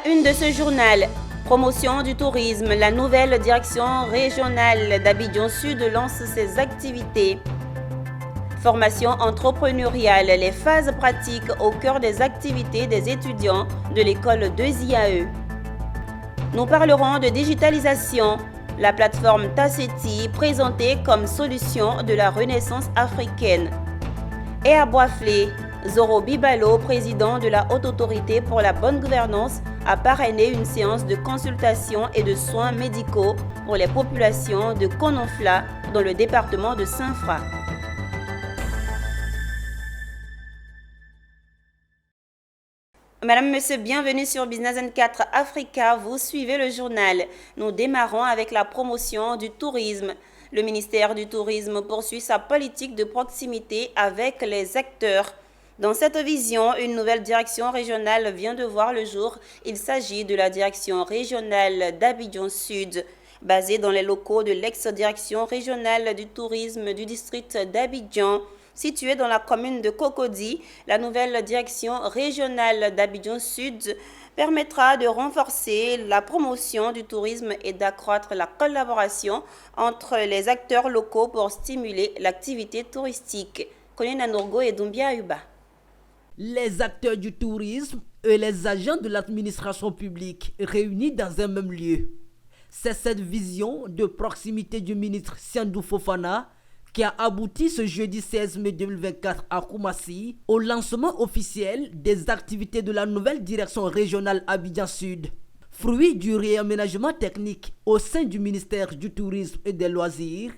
une de ce journal, promotion du tourisme, la nouvelle direction régionale d'Abidjan Sud lance ses activités. Formation entrepreneuriale, les phases pratiques au cœur des activités des étudiants de l'école 2IAE. Nous parlerons de digitalisation, la plateforme Taseti présentée comme solution de la renaissance africaine. Et à Boisflé, Zoro Bibalo, président de la Haute Autorité pour la bonne gouvernance, a parrainé une séance de consultation et de soins médicaux pour les populations de Kononfla dans le département de Saint-Fra. Madame, Monsieur, bienvenue sur Business 4 Africa. Vous suivez le journal. Nous démarrons avec la promotion du tourisme. Le ministère du Tourisme poursuit sa politique de proximité avec les acteurs. Dans cette vision, une nouvelle direction régionale vient de voir le jour. Il s'agit de la direction régionale d'Abidjan Sud. Basée dans les locaux de l'ex-direction régionale du tourisme du district d'Abidjan, située dans la commune de Cocody, la nouvelle direction régionale d'Abidjan Sud permettra de renforcer la promotion du tourisme et d'accroître la collaboration entre les acteurs locaux pour stimuler l'activité touristique. Colina Nourgo et Doumbia Uba. Les acteurs du tourisme et les agents de l'administration publique réunis dans un même lieu. C'est cette vision de proximité du ministre Siandou Fofana qui a abouti ce jeudi 16 mai 2024 à Koumassi au lancement officiel des activités de la nouvelle direction régionale Abidjan Sud. Fruit du réaménagement technique au sein du ministère du Tourisme et des Loisirs,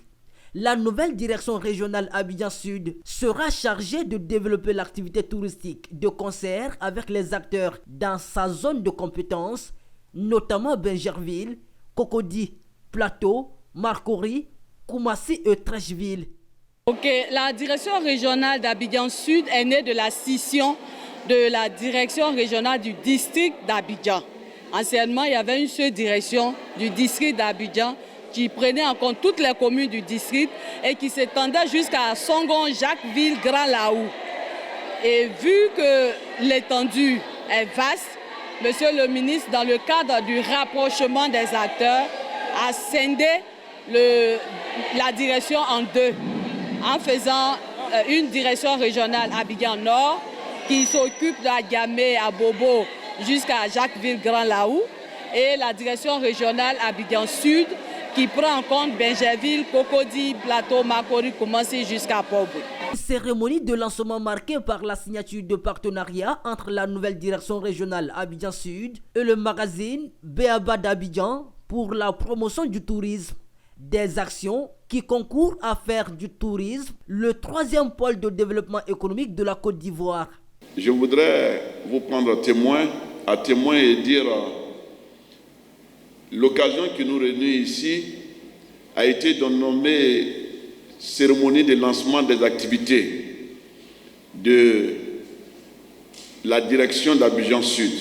la nouvelle direction régionale Abidjan Sud sera chargée de développer l'activité touristique de concert avec les acteurs dans sa zone de compétence, notamment Benjerville, Cocody, Plateau, Marcory, Koumassi et Trècheville. La direction régionale d'Abidjan Sud est née de la scission de la direction régionale du district d'Abidjan. Anciennement, il y avait une seule direction du district d'Abidjan qui prenait en compte toutes les communes du district et qui s'étendait jusqu'à Songon, Jacquesville, Grand Laou. Et vu que l'étendue est vaste, Monsieur le ministre, dans le cadre du rapprochement des acteurs, a scindé la direction en deux, en faisant une direction régionale Abidjan Nord qui s'occupe de la Gamé à Bobo jusqu'à Jacquesville, Grand Laou, et la direction régionale Abidjan Sud qui prend en compte Benjerville, Cocody, Plateau, Marcory, Koumassi jusqu'à Port-Bouy. Cérémonie de lancement marquée par la signature de partenariat entre la nouvelle direction régionale Abidjan Sud et le magazine Béaba d'Abidjan pour la promotion du tourisme. Des actions qui concourent à faire du tourisme le troisième pôle de développement économique de la Côte d'Ivoire. Je voudrais vous prendre à témoin et dire l'occasion qui nous réunit ici a été de nommer cérémonie de lancement des activités de la direction d'Abidjan Sud.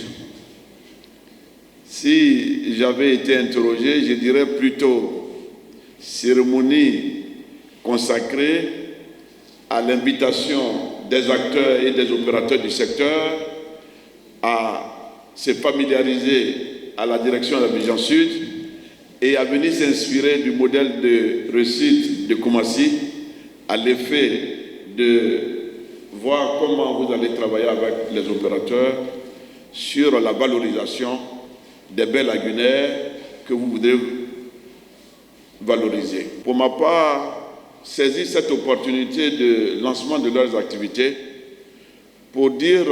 Si j'avais été interrogé, je dirais plutôt cérémonie consacrée à l'invitation des acteurs et des opérateurs du secteur à se familiariser à la direction d'Abidjan Sud et à venir s'inspirer du modèle de réussite de Koumassi à l'effet de voir comment vous allez travailler avec les opérateurs sur la valorisation des baies lagunaires que vous voudrez valoriser. Pour ma part, saisir cette opportunité de lancement de leurs activités pour dire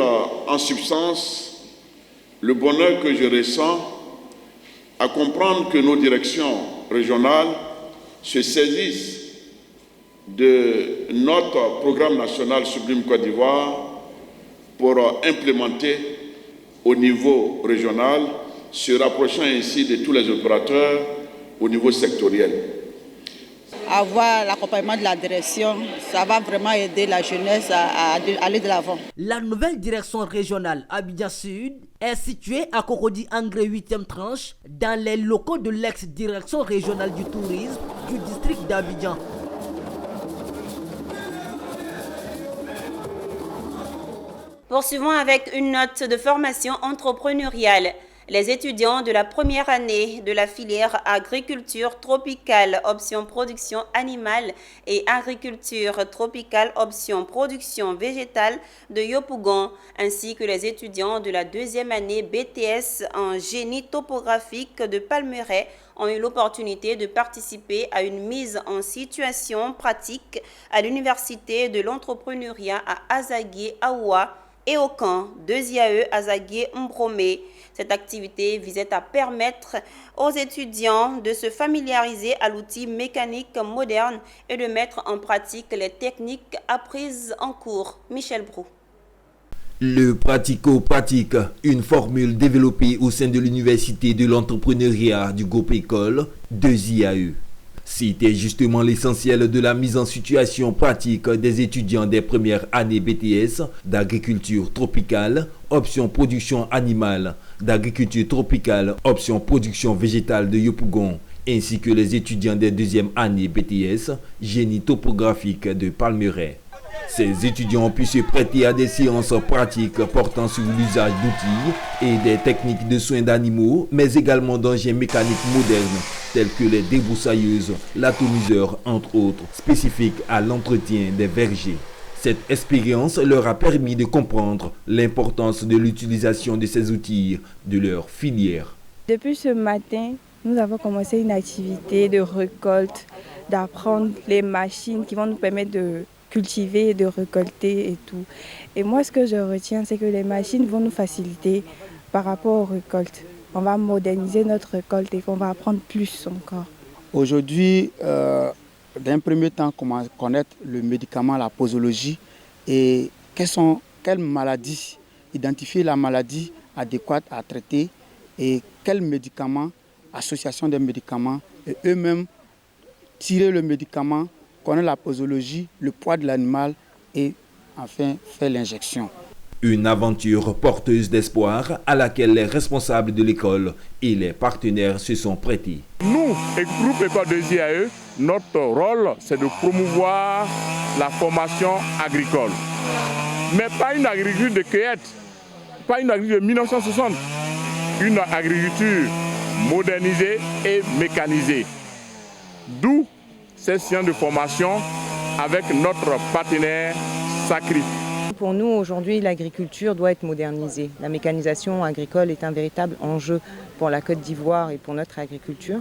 en substance le bonheur que je ressens à comprendre que nos directions régionales se saisissent de notre programme national Sublime Côte d'Ivoire pour implémenter au niveau régional, se rapprochant ainsi de tous les opérateurs au niveau sectoriel. Avoir l'accompagnement de la direction, ça va vraiment aider la jeunesse à aller de l'avant. La nouvelle direction régionale Abidjan Sud est située à Cocody Angré 8e tranche dans les locaux de l'ex-direction régionale du tourisme du district d'Abidjan. Poursuivons avec une note de formation entrepreneuriale. Les étudiants de la première année de la filière agriculture tropicale option production animale et agriculture tropicale option production végétale de Yopougon, ainsi que les étudiants de la deuxième année BTS en génie topographique de Palmeraie ont eu l'opportunité de participer à une mise en situation pratique à l'université de l'entrepreneuriat à Azagué, Aoua, et au camp de IAE Azagué Mbromé. Cette activité visait à permettre aux étudiants de se familiariser à l'outil mécanique moderne et de mettre en pratique les techniques apprises en cours. Michel Brou. Le pratico-pratique, une formule développée au sein de l'Université de l'entrepreneuriat du groupe école de IAE. C'était justement l'essentiel de la mise en situation pratique des étudiants des premières années BTS d'agriculture tropicale, option production animale, d'agriculture tropicale, option production végétale de Yopougon, ainsi que les étudiants des deuxième années BTS, génie topographique de Palmeraie. Ces étudiants ont pu se prêter à des séances pratiques portant sur l'usage d'outils et des techniques de soins d'animaux, mais également d'engins mécaniques modernes tels que les débroussailleuses, l'atomiseur, entre autres, spécifiques à l'entretien des vergers. Cette expérience leur a permis de comprendre l'importance de l'utilisation de ces outils de leur filière. Depuis ce matin, nous avons commencé une activité de récolte, d'apprendre les machines qui vont nous permettre de cultiver, de récolter et tout. Et moi, ce que je retiens, c'est que les machines vont nous faciliter par rapport aux récoltes. On va moderniser notre récolte et qu'on va apprendre plus encore. Aujourd'hui, d'un premier temps, comment connaître le médicament, la posologie et quelles maladies, identifier la maladie adéquate à traiter et quels médicaments, association des médicaments et eux-mêmes tirer le médicament, connaître la posologie, le poids de l'animal et enfin faire l'injection. Une aventure porteuse d'espoir à laquelle les responsables de l'école et les partenaires se sont prêtés. Nous, groupe école de IAE, notre rôle, c'est de promouvoir la formation agricole. Mais pas une agriculture de cueillette, pas une agriculture de 1960, une agriculture modernisée et mécanisée. D'où ces séances de formation avec notre partenaire SACRIF. Pour nous, aujourd'hui, l'agriculture doit être modernisée. La mécanisation agricole est un véritable enjeu pour la Côte d'Ivoire et pour notre agriculture.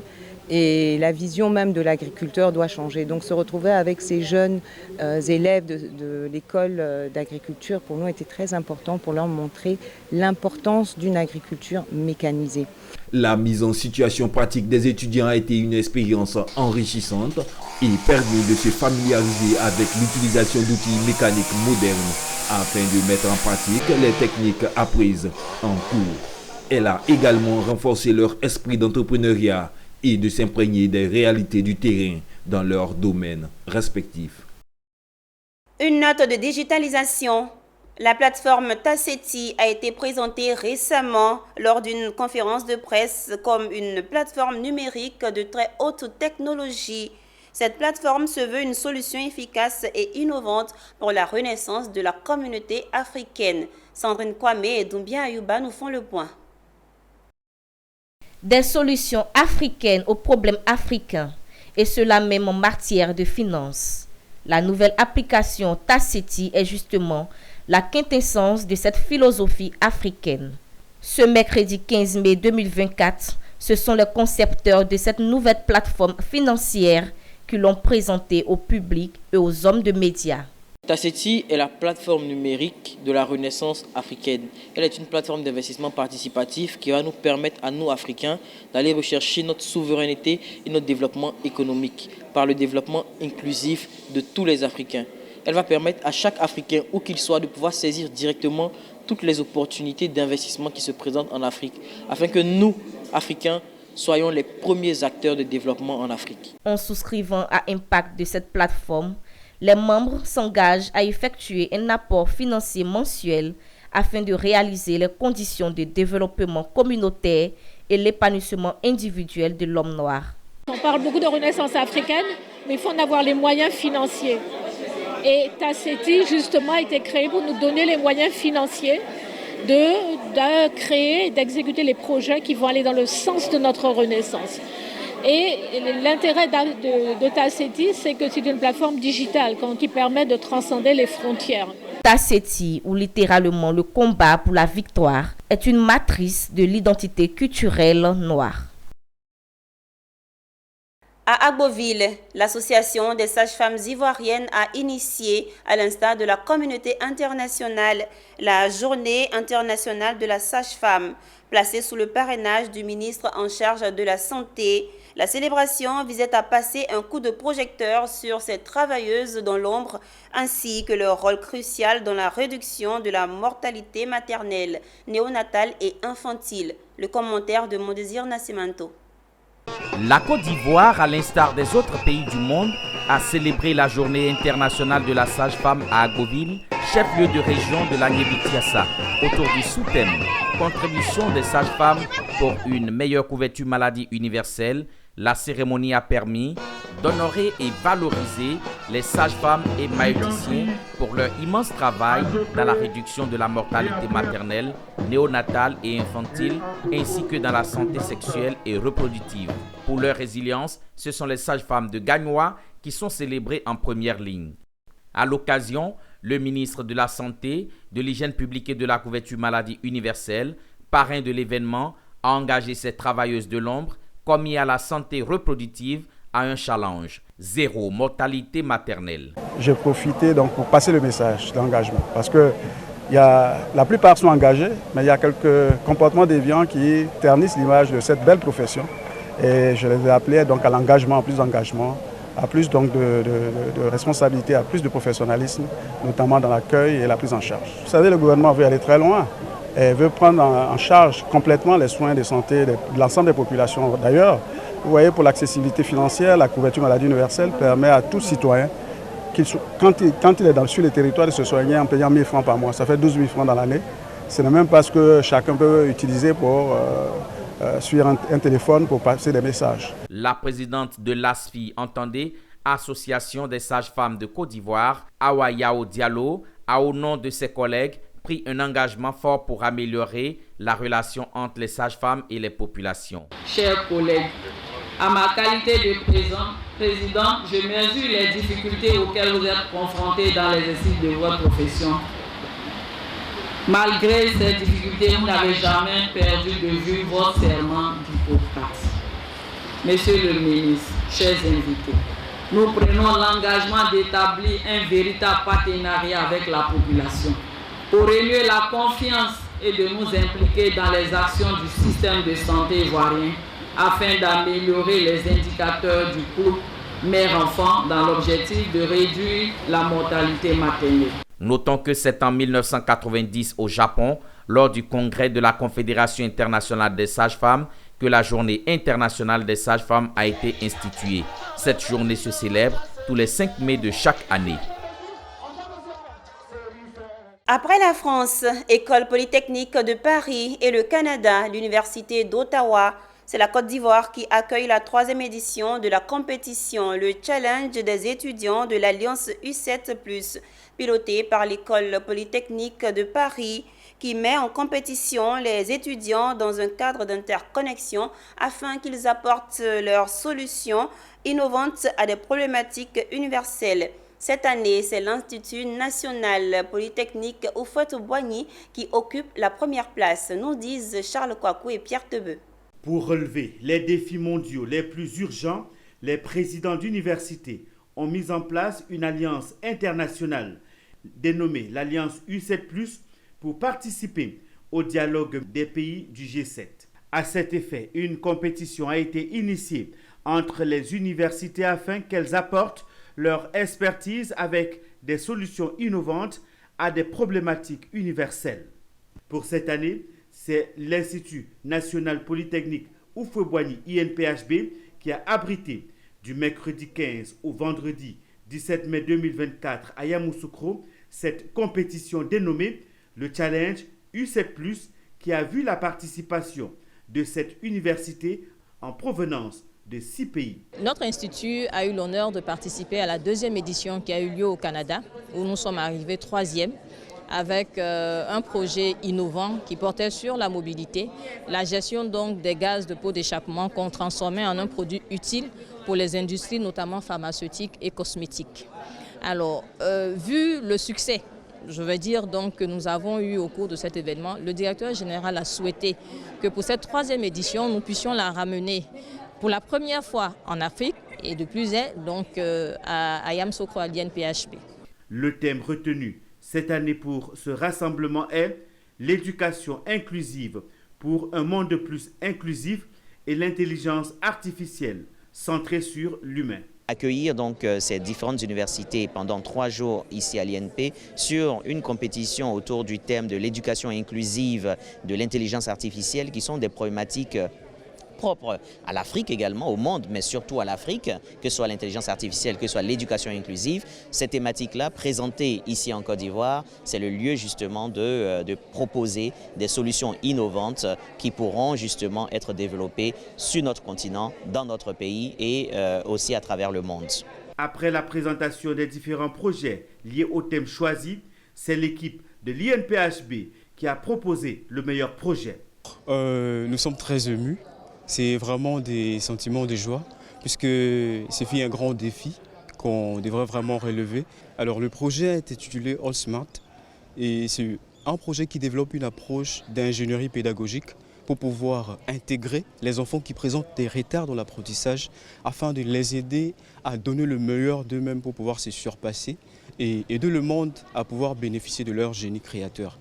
Et la vision même de l'agriculteur doit changer. Donc se retrouver avec ces jeunes élèves de l'école d'agriculture, pour nous, était très important pour leur montrer l'importance d'une agriculture mécanisée. La mise en situation pratique des étudiants a été une expérience enrichissante et permis de se familiariser avec l'utilisation d'outils mécaniques modernes afin de mettre en pratique les techniques apprises en cours. Elle a également renforcé leur esprit d'entrepreneuriat et de s'imprégner des réalités du terrain dans leurs domaines respectifs. Une note de digitalisation. La plateforme Taseti a été présentée récemment lors d'une conférence de presse comme une plateforme numérique de très haute technologie. Cette plateforme se veut une solution efficace et innovante pour la renaissance de la communauté africaine. Sandrine Kwame et Doumbia Ayouba nous font le point. Des solutions africaines aux problèmes africains, et cela même en matière de finances. La nouvelle application Taseti est justement la quintessence de cette philosophie africaine. Ce mercredi 15 mai 2024, ce sont les concepteurs de cette nouvelle plateforme financière qui l'ont présentée au public et aux hommes de médias. Taseti est la plateforme numérique de la renaissance africaine. Elle est une plateforme d'investissement participatif qui va nous permettre à nous, Africains, d'aller rechercher notre souveraineté et notre développement économique par le développement inclusif de tous les Africains. Elle va permettre à chaque Africain, où qu'il soit, de pouvoir saisir directement toutes les opportunités d'investissement qui se présentent en Afrique, afin que nous, Africains, soyons les premiers acteurs de développement en Afrique. En souscrivant à l'impact de cette plateforme, les membres s'engagent à effectuer un apport financier mensuel afin de réaliser les conditions de développement communautaire et l'épanouissement individuel de l'homme noir. On parle beaucoup de renaissance africaine, mais il faut en avoir les moyens financiers. Et Taseti, justement, a été créé pour nous donner les moyens financiers de créer, d'exécuter les projets qui vont aller dans le sens de notre renaissance. Et l'intérêt de TACETI, c'est que c'est une plateforme digitale qui permet de transcender les frontières. TACETI, ou littéralement le combat pour la victoire, est une matrice de l'identité culturelle noire. À Agboville, l'association des sages-femmes ivoiriennes a initié, à l'instar de la communauté internationale, la journée internationale de la sage-femme, placée sous le parrainage du ministre en charge de la Santé. La célébration visait à passer un coup de projecteur sur ces travailleuses dans l'ombre, ainsi que leur rôle crucial dans la réduction de la mortalité maternelle, néonatale et infantile. Le commentaire de Mondésir Nascimento. La Côte d'Ivoire, à l'instar des autres pays du monde, a célébré la journée internationale de la sage-femme à Agboville, chef-lieu de région de l'Agnébitiassa, autour du sous-thème « Contribution des sages-femmes pour une meilleure couverture maladie universelle ». La cérémonie a permis d'honorer et valoriser les sages-femmes et maïeuticiens pour leur immense travail dans la réduction de la mortalité maternelle, néonatale et infantile, ainsi que dans la santé sexuelle et reproductive. Pour leur résilience, ce sont les sages-femmes de Gagnoa qui sont célébrées en première ligne. À l'occasion, le ministre de la Santé, de l'Hygiène publique et de la couverture maladie universelle, parrain de l'événement, a engagé ces travailleuses de l'ombre commis à la santé reproductive à un challenge, 0 mortalité maternelle. J'ai profité donc pour passer le message d'engagement parce que la plupart sont engagés, mais il y a quelques comportements déviants qui ternissent l'image de cette belle profession et je les ai appelés donc à l'engagement, à plus d'engagement, à plus donc de responsabilité, à plus de professionnalisme, notamment dans l'accueil et la prise en charge. Vous savez, le gouvernement veut aller très loin. Elle veut prendre en charge complètement les soins de santé de l'ensemble des populations. D'ailleurs, vous voyez, pour l'accessibilité financière, la couverture maladie universelle permet à tout citoyen, quand il est sur le territoire, de se soigner en payant 1 000 francs par mois. Ça fait 12 000 francs dans l'année. Ce n'est même pas ce que chacun peut utiliser pour suivre un téléphone pour passer des messages. La présidente de l'ASFI, entendez, Association des sages-femmes de Côte d'Ivoire, Awa Yao Diallo, a au nom de ses collègues pris un engagement fort pour améliorer la relation entre les sages-femmes et les populations. Chers collègues, à ma qualité de président, je mesure les difficultés auxquelles vous êtes confrontés dans l'exercice de votre profession. Malgré ces difficultés, vous n'avez jamais perdu de vue votre serment d'Hippocrate. Monsieur le ministre, chers invités, nous prenons l'engagement d'établir un véritable partenariat avec la population pour renouer la confiance et de nous impliquer dans les actions du système de santé ivoirien afin d'améliorer les indicateurs du couple mère-enfant dans l'objectif de réduire la mortalité maternelle. Notons que c'est en 1990 au Japon, lors du congrès de la Confédération internationale des sages-femmes, que la journée internationale des sages-femmes a été instituée. Cette journée se célèbre tous les 5 mai de chaque année. Après la France, École polytechnique de Paris et le Canada, l'Université d'Ottawa, c'est la Côte d'Ivoire qui accueille la 3e édition de la compétition, le Challenge des étudiants de l'Alliance U7+, pilotée par l'École polytechnique de Paris, qui met en compétition les étudiants dans un cadre d'interconnexion afin qu'ils apportent leurs solutions innovantes à des problématiques universelles. Cette année, c'est l'Institut national polytechnique Houphouët-Boigny qui occupe la première place, nous disent Charles Kouakou et Pierre Tebeu. Pour relever les défis mondiaux les plus urgents, les présidents d'universités ont mis en place une alliance internationale dénommée l'Alliance U7+, pour participer au dialogue des pays du G7. À cet effet, une compétition a été initiée entre les universités afin qu'elles apportent leur expertise avec des solutions innovantes à des problématiques universelles. Pour cette année, c'est l'Institut national polytechnique Houphouët-Boigny INPHB qui a abrité du mercredi 15 au vendredi 17 mai 2024 à Yamoussoukro cette compétition dénommée le Challenge U7+, qui a vu la participation de cette université en provenance de 6 pays. Notre institut a eu l'honneur de participer à la 2e édition qui a eu lieu au Canada, où nous sommes arrivés 3e, avec un projet innovant qui portait sur la mobilité, la gestion donc des gaz de pots d'échappement qu'on transformait en un produit utile pour les industries, notamment pharmaceutiques et cosmétiques. Alors, vu le succès, je veux dire donc que nous avons eu au cours de cet événement, le directeur général a souhaité que pour cette 3e édition, nous puissions la ramener pour la première fois en Afrique et de plus est donc à Yamoussoukro à l'INPHB. Le thème retenu cette année pour ce rassemblement est l'éducation inclusive pour un monde plus inclusif et l'intelligence artificielle centrée sur l'humain. Accueillir donc ces différentes universités pendant 3 jours ici à l'INP sur une compétition autour du thème de l'éducation inclusive, de l'intelligence artificielle, qui sont des problématiques propres à l'Afrique également, au monde, mais surtout à l'Afrique, que ce soit l'intelligence artificielle, que ce soit l'éducation inclusive. Cette thématique-là, présentée ici en Côte d'Ivoire, c'est le lieu justement de proposer des solutions innovantes qui pourront justement être développées sur notre continent, dans notre pays et aussi à travers le monde. Après la présentation des différents projets liés au thème choisi, c'est l'équipe de l'INPHB qui a proposé le meilleur projet. Nous sommes très émus. C'est vraiment des sentiments de joie, puisque c'est un grand défi qu'on devrait vraiment relever. Alors le projet est intitulé All Smart et c'est un projet qui développe une approche d'ingénierie pédagogique pour pouvoir intégrer les enfants qui présentent des retards dans l'apprentissage afin de les aider à donner le meilleur d'eux-mêmes pour pouvoir se surpasser et aider le monde à pouvoir bénéficier de leur génie créateur.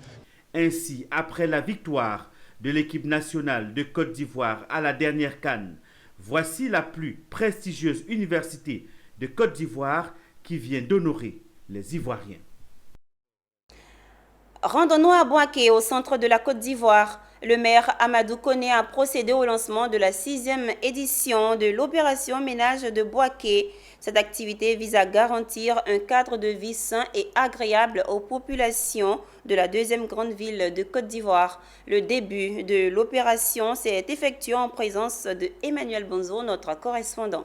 Ainsi, après la victoire de l'équipe nationale de Côte d'Ivoire à la dernière CAN, voici la plus prestigieuse université de Côte d'Ivoire qui vient d'honorer les Ivoiriens. Rendons-nous à Boaké, au centre de la Côte d'Ivoire. Le maire Amadou Koné a procédé au lancement de la 6e édition de l'opération ménage de Boaké. Cette activité vise à garantir un cadre de vie sain et agréable aux populations de la 2e grande ville de Côte d'Ivoire. Le début de l'opération s'est effectué en présence de Emmanuel Bonzo, notre correspondant.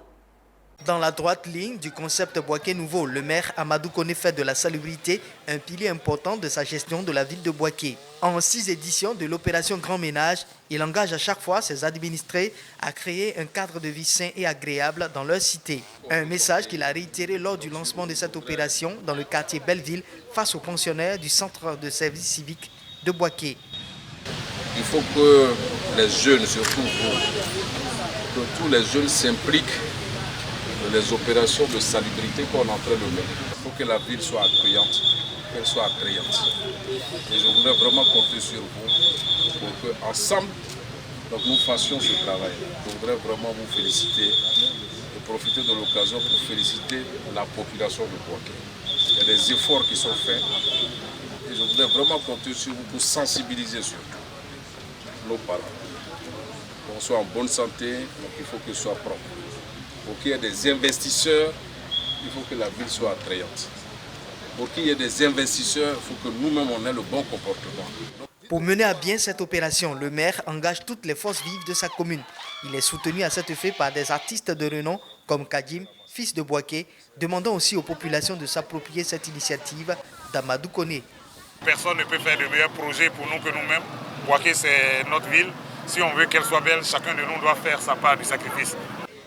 Dans la droite ligne du concept Boaké Nouveau, le maire Amadou Koné fait de la salubrité un pilier important de sa gestion de la ville de Boaké. En 6 éditions de l'opération Grand Ménage, il engage à chaque fois ses administrés à créer un cadre de vie sain et agréable dans leur cité. Un message qu'il a réitéré lors du lancement de cette opération dans le quartier Belleville face aux pensionnaires du centre de service civique de Boaké. Il faut que les jeunes, surtout vous, que tous les jeunes s'impliquent dans les opérations de salubrité qu'on est en train de mener. Il faut que la ville soit accueillante, qu'elle soit attrayante. Et je voudrais vraiment compter sur vous pour qu'ensemble, nous fassions ce travail. Je voudrais vraiment vous féliciter et profiter de l'occasion pour féliciter la population de Boaké. Il y a des efforts qui sont faits et je voudrais vraiment compter sur vous pour sensibiliser sur nos parents. Qu'on soit en bonne santé, donc il faut que ce soit propre. Pour qu'il y ait des investisseurs, il faut que la ville soit attrayante. Pour qu'il y ait des investisseurs, il faut que nous-mêmes on ait le bon comportement. Pour mener à bien cette opération, le maire engage toutes les forces vives de sa commune. Il est soutenu à cet effet par des artistes de renom comme Kadim, fils de Boaké, demandant aussi aux populations de s'approprier cette initiative d'Amadou Koné. Personne ne peut faire de meilleurs projets pour nous que nous-mêmes. Boaké, c'est notre ville. Si on veut qu'elle soit belle, chacun de nous doit faire sa part du sacrifice.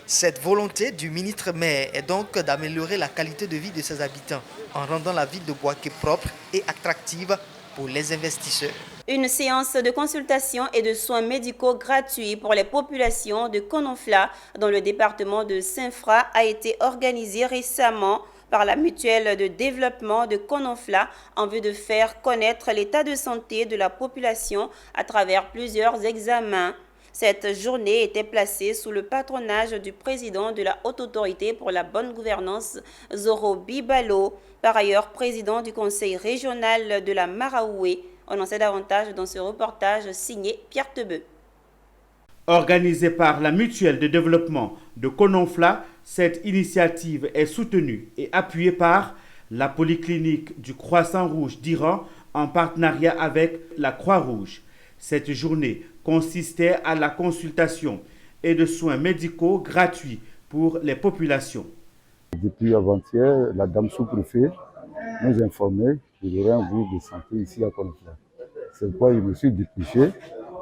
Cette volonté du ministre-maire est donc d'améliorer la qualité de vie de ses habitants en rendant la ville de Boaké propre et attractive pour les investisseurs. Une séance de consultation et de soins médicaux gratuits pour les populations de Kononfla dans le département de Saint-Fra a été organisée récemment par la mutuelle de développement de Kononfla en vue de faire connaître l'état de santé de la population à travers plusieurs examens. Cette journée était placée sous le patronage du président de la Haute Autorité pour la bonne gouvernance, Zoro Bibalo, par ailleurs président du conseil régional de la Maraoué. On en sait davantage dans ce reportage signé Pierre Tebeu. Organisée par la mutuelle de développement de Kononfla, cette initiative est soutenue et appuyée par la polyclinique du Croissant Rouge d'Iran en partenariat avec la Croix-Rouge. Cette journée consistait à la consultation et de soins médicaux gratuits pour les populations. Depuis avant-hier, la dame sous-préfet nous informait il y aurait un groupe de santé ici à Konofla. C'est pourquoi je me suis dépêché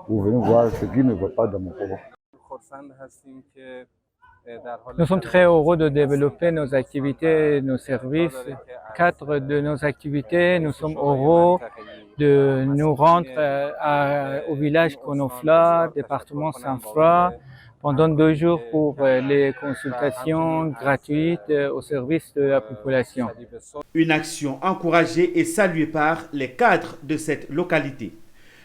pour venir voir ce qui ne va pas dans mon corps. Nous sommes très heureux de développer nos activités, nos services. Cadre de nos activités, nous sommes heureux de nous rendre au village Konofla, département Sanfra, pendant 2 jours pour les consultations gratuites au service de la population. Une action encouragée et saluée par les cadres de cette localité.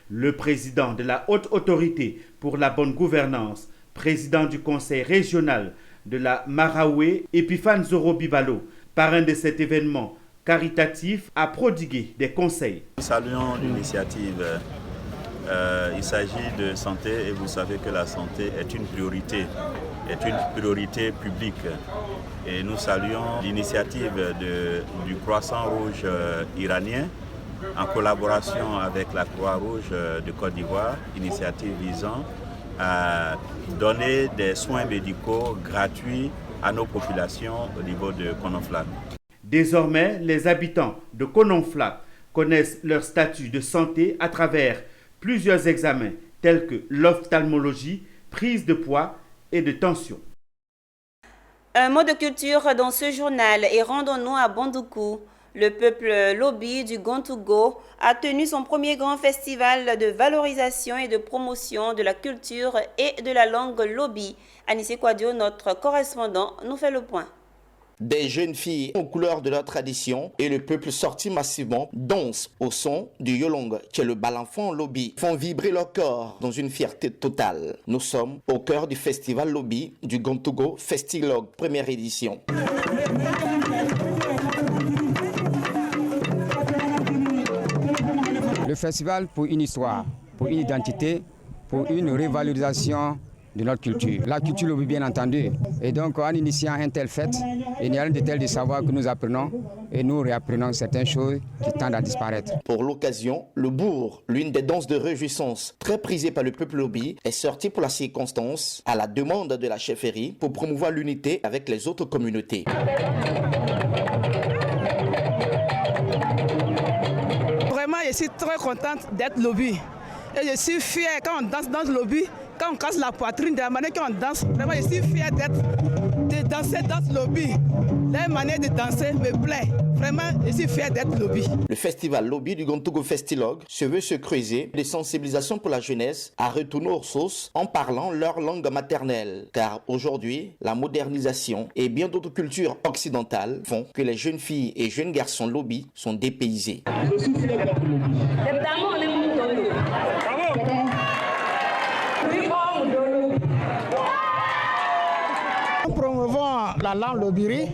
Le président de la Haute Autorité pour la bonne gouvernance, président du conseil régional de la Maraoué, Epiphane Zoro Bibalo, parrain de cet événement caritatif, a prodigué des conseils. Nous saluons l'initiative. Il s'agit de santé et vous savez que la santé est une priorité publique. Et nous saluons l'initiative du Croissant Rouge iranien en collaboration avec la Croix-Rouge de Côte d'Ivoire, initiative visant à donner des soins médicaux gratuits à nos populations au niveau de Konofla. Désormais, les habitants de Konofla connaissent leur statut de santé à travers plusieurs examens tels que l'ophtalmologie, prise de poids et de tension. Un mot de culture dans ce journal et rendons-nous à Bondoukou. Le peuple Lobi du Gontougo a tenu son premier grand festival de valorisation et de promotion de la culture et de la langue Lobi. Anissé Kouadio, notre correspondant, nous fait le point. Des jeunes filles aux couleurs de leur tradition et le peuple sorti massivement danse au son du Yolong, qui est le balanfon Lobi, font vibrer leur corps dans une fierté totale. Nous sommes au cœur du festival Lobi du Gontougo Festilog, première édition. Le festival pour une histoire, pour une identité, pour une revalorisation de notre culture. La culture Lobi bien entendu. Et donc en initiant un tel fête, il y a un de tels de savoir que nous apprenons et nous réapprenons certaines choses qui tendent à disparaître. Pour l'occasion, le bourg, l'une des danses de réjouissance très prisée par le peuple Lobi, est sorti pour la circonstance à la demande de la chefferie pour promouvoir l'unité avec les autres communautés. Vraiment, je suis très contente d'être Lobi. Et je suis fière quand on danse dans le Lobi, quand on casse la poitrine de la manière qu'on danse. Vraiment, je suis fière de danser dans le Lobi. La manière de danser me plaît. Vraiment, je suis fière d'être Lobi. Le festival Lobi du Gontougo Festilog se veut se creuser de sensibilisation pour la jeunesse à retourner aux sources en parlant leur langue maternelle. Car aujourd'hui, la modernisation et bien d'autres cultures occidentales font que les jeunes filles et jeunes garçons Lobi sont dépaysés. Je suis fière d'être Lobi. Nous promouvons la langue lobiri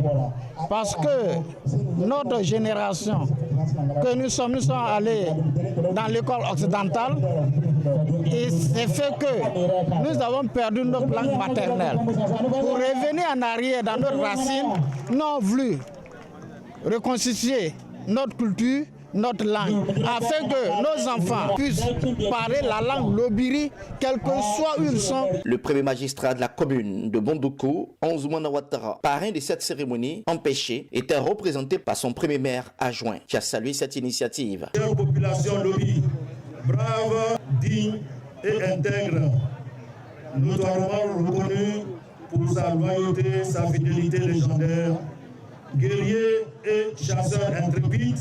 parce que notre génération, que nous sommes allés dans l'école occidentale, et c'est fait que nous avons perdu notre langue maternelle. Pour revenir en arrière dans notre racine, nous avons voulu reconstituer notre culture, notre langue, afin que nos enfants puissent parler la langue lobiri, quel que soit où ils sont. Le premier magistrat de la commune de Bondoukou, Onzoumana Ouattara, parrain de cette cérémonie, empêché, était représenté par son premier maire adjoint, qui a salué cette initiative. Chère population Lobi, brave, digne et intègre, notoirement reconnue pour sa loyauté, sa fidélité légendaire, guerrier et chasseur intrépide.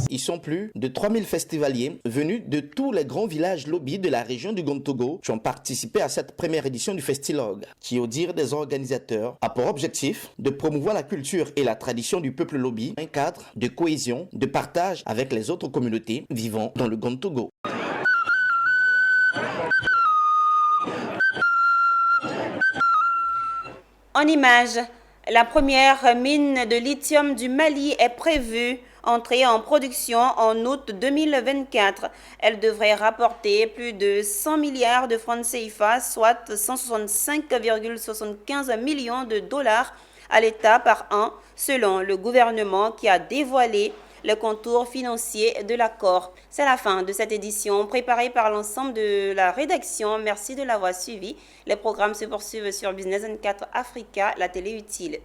Ils sont plus de 3000 festivaliers venus de tous les grands villages Lobi de la région du Gontougo qui ont participé à cette première édition du Festilog, qui, au dire des organisateurs, a pour objectif de promouvoir la culture et la tradition du peuple Lobi, un cadre de cohésion, de partage avec les autres communautés vivant dans le Gontougo. En image, la première mine de lithium du Mali est prévue entrer en production en août 2024. Elle devrait rapporter plus de 100 milliards de francs CFA, soit 165,75 millions de dollars à l'État par an, selon le gouvernement qui a dévoilé les contours financiers de l'accord. C'est la fin de cette édition préparée par l'ensemble de la rédaction. Merci de l'avoir suivi. Les programmes se poursuivent sur Business 24 Africa, la télé utile.